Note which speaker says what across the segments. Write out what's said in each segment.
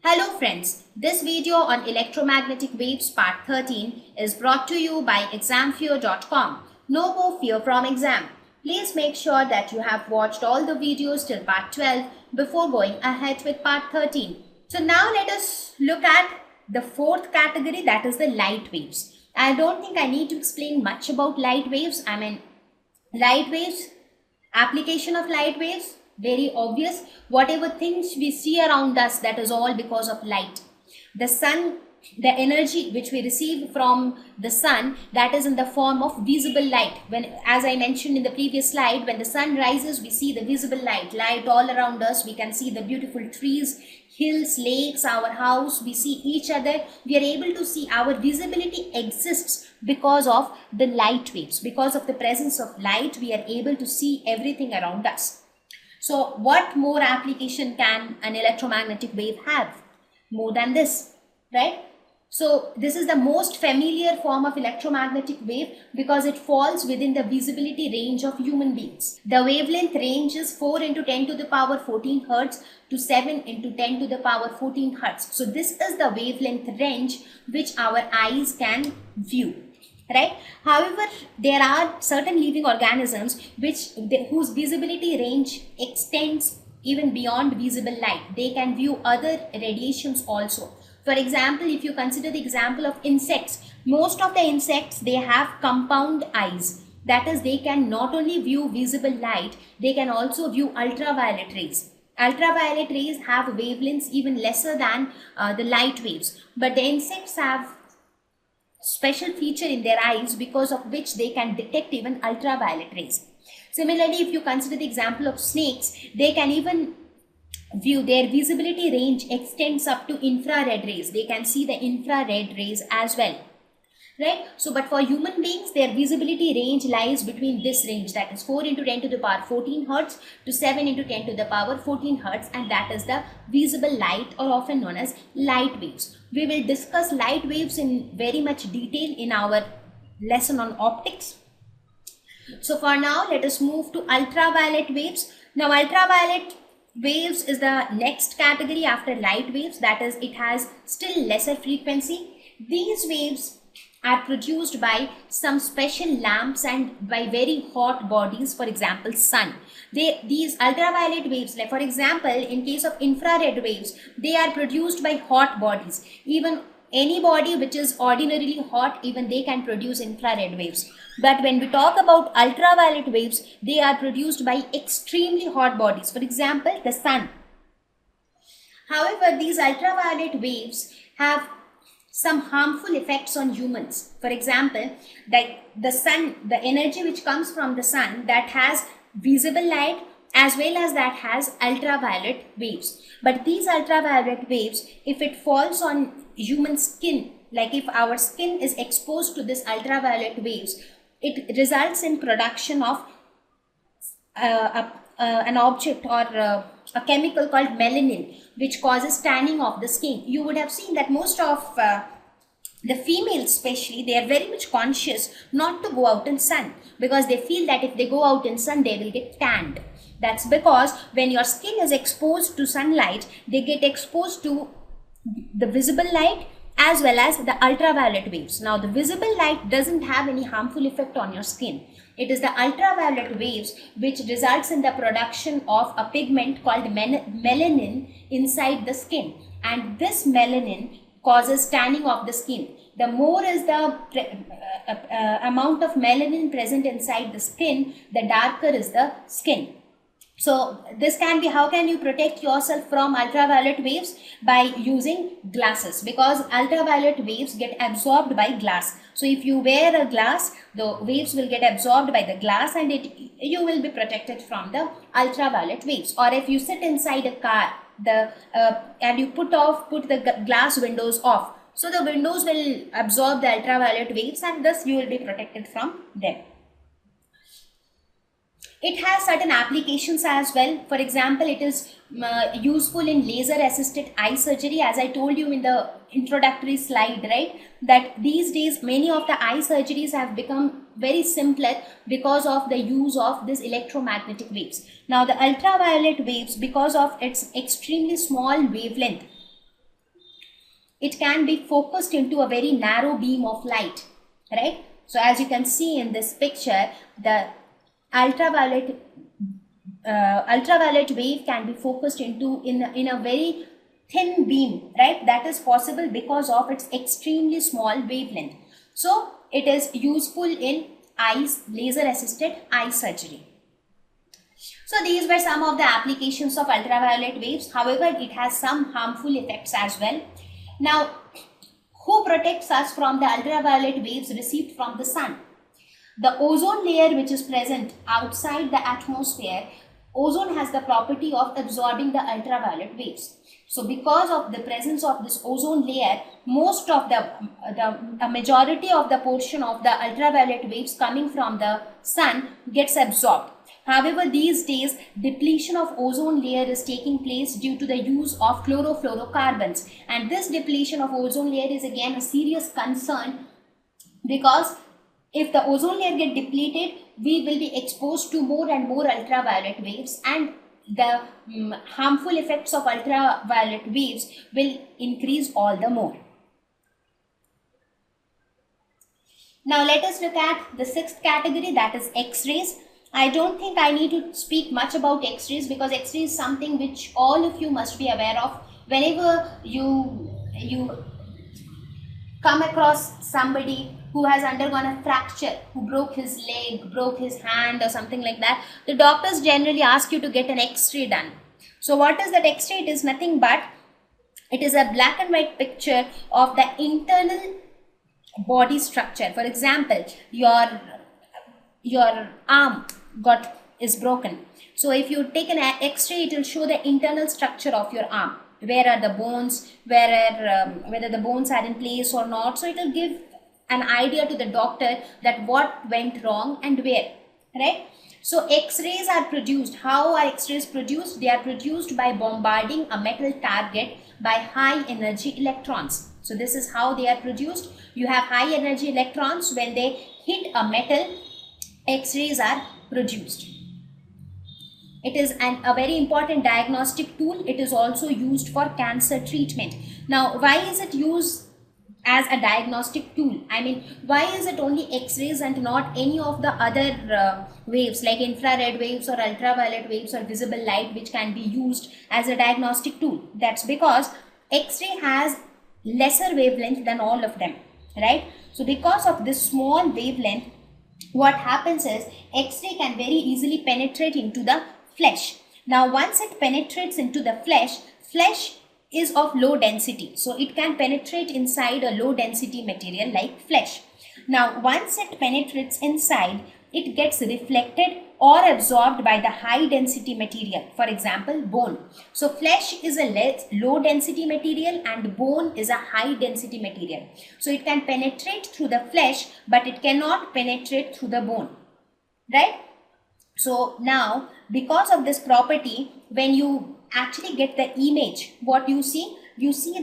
Speaker 1: Hello friends, this video on electromagnetic waves part 13 is brought to you by examfear.com. No more fear from exam. Please make sure that you have watched all the videos till part 12 before going ahead with part 13. So now let us look at the fourth category, that is the light waves. I don't think I need to explain much about light waves. Light waves, application of light waves, very obvious. Whatever things we see around us, that is all because of light. The sun, the energy which we receive from the sun, that is in the form of visible light. When, as I mentioned in the previous slide, when the sun rises, we see the visible light all around us. We can see the beautiful trees, hills, lakes, our house. We see each other. We are able to see. Our visibility exists because of the light waves. Because of the presence of light, we are able to see everything around us. So what more application can an electromagnetic wave have more than this, right? So this is the most familiar form of electromagnetic wave because it falls within the visibility range of human beings. The wavelength range is 4 into 10 to the power 14 hertz to 7 into 10 to the power 14 hertz. So this is the wavelength range which our eyes can view. Right. However, there are certain living organisms whose visibility range extends even beyond visible light. They can view other radiations also. For example, if you consider the example of insects, most of the insects, they have compound eyes. That is, they can not only view visible light, they can also view ultraviolet rays. Ultraviolet rays have wavelengths even lesser than the light waves, but the insects have special feature in their eyes because of which they can detect even ultraviolet rays. Similarly, if you consider the example of snakes, they can even view, their visibility range extends up to infrared rays. They can see the infrared rays as well. Right? So, but for human beings, their visibility range lies between this range, that is 4 into 10 to the power 14 hertz to 7 into 10 to the power 14 hertz, and that is the visible light, or often known as light waves. We will discuss light waves in very much detail in our lesson on optics. So for now, let us move to ultraviolet waves. Now, ultraviolet waves is the next category after light waves, that is, it has still lesser frequency. These waves are produced by some special lamps and by very hot bodies, for example sun. These ultraviolet waves, like for example in case of infrared waves, they are produced by hot bodies. Even any body which is ordinarily hot, even they can produce infrared waves. But when we talk about ultraviolet waves, they are produced by extremely hot bodies, for example the sun. However, these ultraviolet waves have some harmful effects on humans. For example, like the sun, the energy which comes from the sun, that has visible light as well as that has ultraviolet waves. But these ultraviolet waves, if it falls on human skin, like if our skin is exposed to this ultraviolet waves, it results in production of an object or a chemical called melanin, which causes tanning of the skin. You would have seen that most of the females especially, they are very much conscious not to go out in sun because they feel that if they go out in sun, they will get tanned. That's because when your skin is exposed to sunlight, they get exposed to the visible light as well as the ultraviolet waves. Now, the visible light doesn't have any harmful effect on your skin. It is the ultraviolet waves which results in the production of a pigment called melanin inside the skin, and this melanin causes tanning of the skin. The more is the amount of melanin present inside the skin, the darker is the skin. So this can be, how can you protect yourself from ultraviolet waves? By using glasses, because ultraviolet waves get absorbed by glass. So if you wear a glass, the waves will get absorbed by the glass and you will be protected from the ultraviolet waves. Or if you sit inside a car, and you put the glass windows off, so the windows will absorb the ultraviolet waves and thus you will be protected from them. It has certain applications as well. For example, it is useful in laser assisted eye surgery, as I told you in the introductory slide, right? That these days many of the eye surgeries have become very simpler because of the use of this electromagnetic waves. Now the ultraviolet waves, because of its extremely small wavelength, it can be focused into a very narrow beam of light, right? So as you can see in this picture, the ultraviolet wave can be focused into in a very thin beam, right? That is possible because of its extremely small wavelength. So it is useful in eyes, laser assisted eye surgery. So these were some of the applications of ultraviolet waves. However, it has some harmful effects as well. Now, who protects us from the ultraviolet waves received from the sun? The ozone layer, which is present outside the atmosphere, ozone has the property of absorbing the ultraviolet waves. So because of the presence of this ozone layer, most of the majority of the portion of the ultraviolet waves coming from the sun gets absorbed. However, these days, depletion of ozone layer is taking place due to the use of chlorofluorocarbons. And this depletion of ozone layer is again a serious concern, because if the ozone layer get depleted, we will be exposed to more and more ultraviolet waves, and the harmful effects of ultraviolet waves will increase all the more. Now let us look at the sixth category, that is X-rays. I don't think I need to speak much about X-rays, because X-rays is something which all of you must be aware of. Whenever you come across somebody who has undergone a fracture, who broke his leg, broke his hand or something like that, the doctors generally ask you to get an X-ray done. So what is that X-ray? It is nothing but, it is a black and white picture of the internal body structure. For example, your arm is broken. So if you take an X-ray, it will show the internal structure of your arm. Where are the bones, whether the bones are in place or not. So it will give an idea to the doctor that what went wrong and where, right? So X-rays are produced. How are X-rays produced? They are produced by bombarding a metal target by high energy electrons. So this is how they are produced. You have high energy electrons. When they hit a metal, X-rays are produced. It is a very important diagnostic tool. It is also used for cancer treatment. Now, why is it used as a diagnostic tool? I mean, why is it only X-rays and not any of the other waves like infrared waves or ultraviolet waves or visible light, which can be used as a diagnostic tool? That's because X-ray has lesser wavelength than all of them, right? So because of this small wavelength, what happens is X-ray can very easily penetrate into the flesh. Now once it penetrates into the flesh is of low density, so it can penetrate inside a low density material like flesh. Now once it penetrates inside, it gets reflected or absorbed by the high density material, for example bone. So flesh is a low density material and bone is a high density material. So it can penetrate through the flesh, but it cannot penetrate through the bone, right? So now, because of this property, when you actually get the image, what you see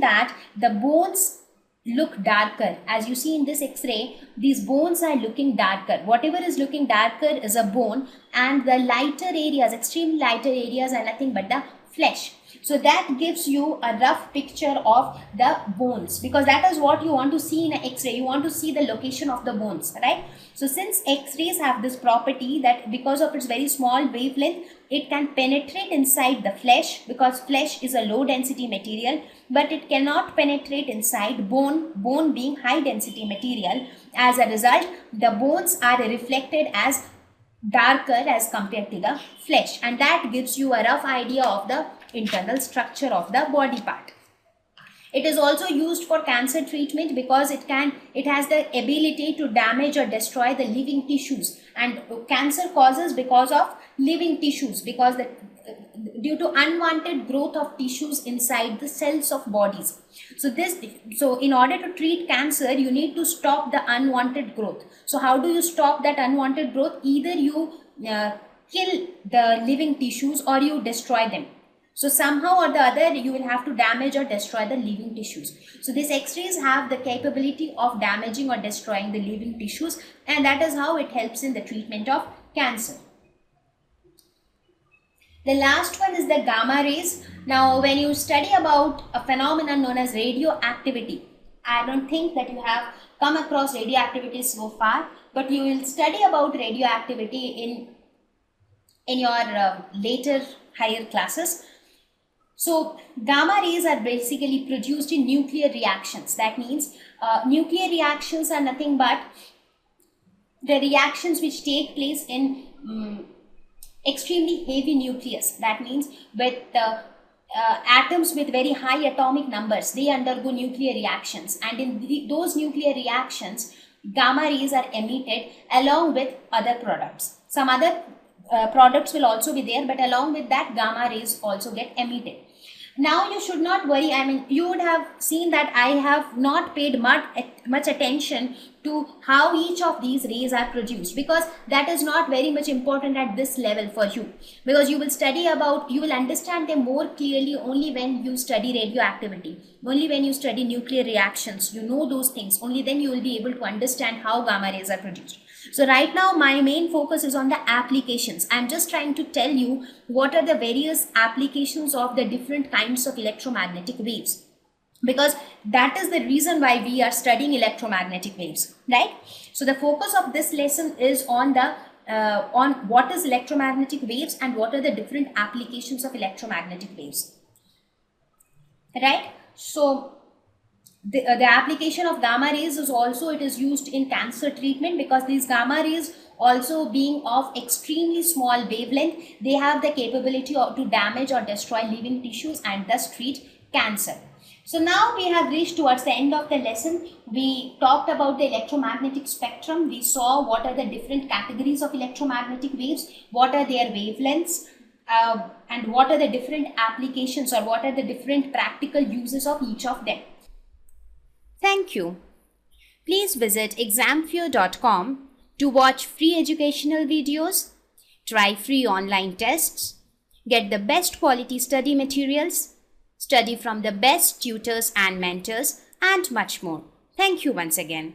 Speaker 1: that the bones look darker. As you see in this X-ray, these bones are looking darker. Whatever is looking darker is a bone, and the lighter areas, extremely lighter areas, are nothing but the flesh. So that gives you a rough picture of the bones, because that is what you want to see in an X-ray. You want to see the location of the bones, right? So since X-rays have this property that because of its very small wavelength, it can penetrate inside the flesh, because flesh is a low density material, but it cannot penetrate inside bone being high density material. As a result, the bones are reflected as darker as compared to the flesh, and that gives you a rough idea of the internal structure of the body part. It is also used for cancer treatment because it has the ability to damage or destroy the living tissues, and cancer causes because of living tissues, because due to unwanted growth of tissues inside the cells of bodies. So in order to treat cancer, you need to stop the unwanted growth. So how do you stop that unwanted growth? Either you kill the living tissues or you destroy them. So somehow or the other, you will have to damage or destroy the living tissues. So these X-rays have the capability of damaging or destroying the living tissues, and that is how it helps in the treatment of cancer. The last one is the gamma rays. Now, when you study about a phenomenon known as radioactivity, I don't think that you have come across radioactivity so far, but you will study about radioactivity in your later higher classes. So gamma rays are basically produced in nuclear reactions. That means nuclear reactions are nothing but the reactions which take place in extremely heavy nucleus. That means with atoms with very high atomic numbers, they undergo nuclear reactions, and in those nuclear reactions, gamma rays are emitted along with other products. Some other products will also be there, but along with that, gamma rays also get emitted. Now you should not worry. I mean, you would have seen that I have not paid much attention to how each of these rays are produced, because that is not very much important at this level for you, because you will understand them more clearly only when you study radioactivity, only when you study nuclear reactions. You know those things, only then you will be able to understand how gamma rays are produced. So right now my main focus is on the applications. I'm just trying to tell you what are the various applications of the different kinds of electromagnetic waves, because that is the reason why we are studying electromagnetic waves, right? So the focus of this lesson is on what is electromagnetic waves and what are the different applications of electromagnetic waves, right? So the application of gamma rays is also, it is used in cancer treatment, because these gamma rays, also being of extremely small wavelength, they have the capability to damage or destroy living tissues and thus treat cancer. So now we have reached towards the end of the lesson. We talked about the electromagnetic spectrum. We saw what are the different categories of electromagnetic waves, what are their wavelengths, and what are the different applications, or what are the different practical uses of each of them. Thank you. Please visit examfear.com to watch free educational videos, try free online tests, get the best quality study materials, study from the best tutors and mentors, and much more. Thank you once again.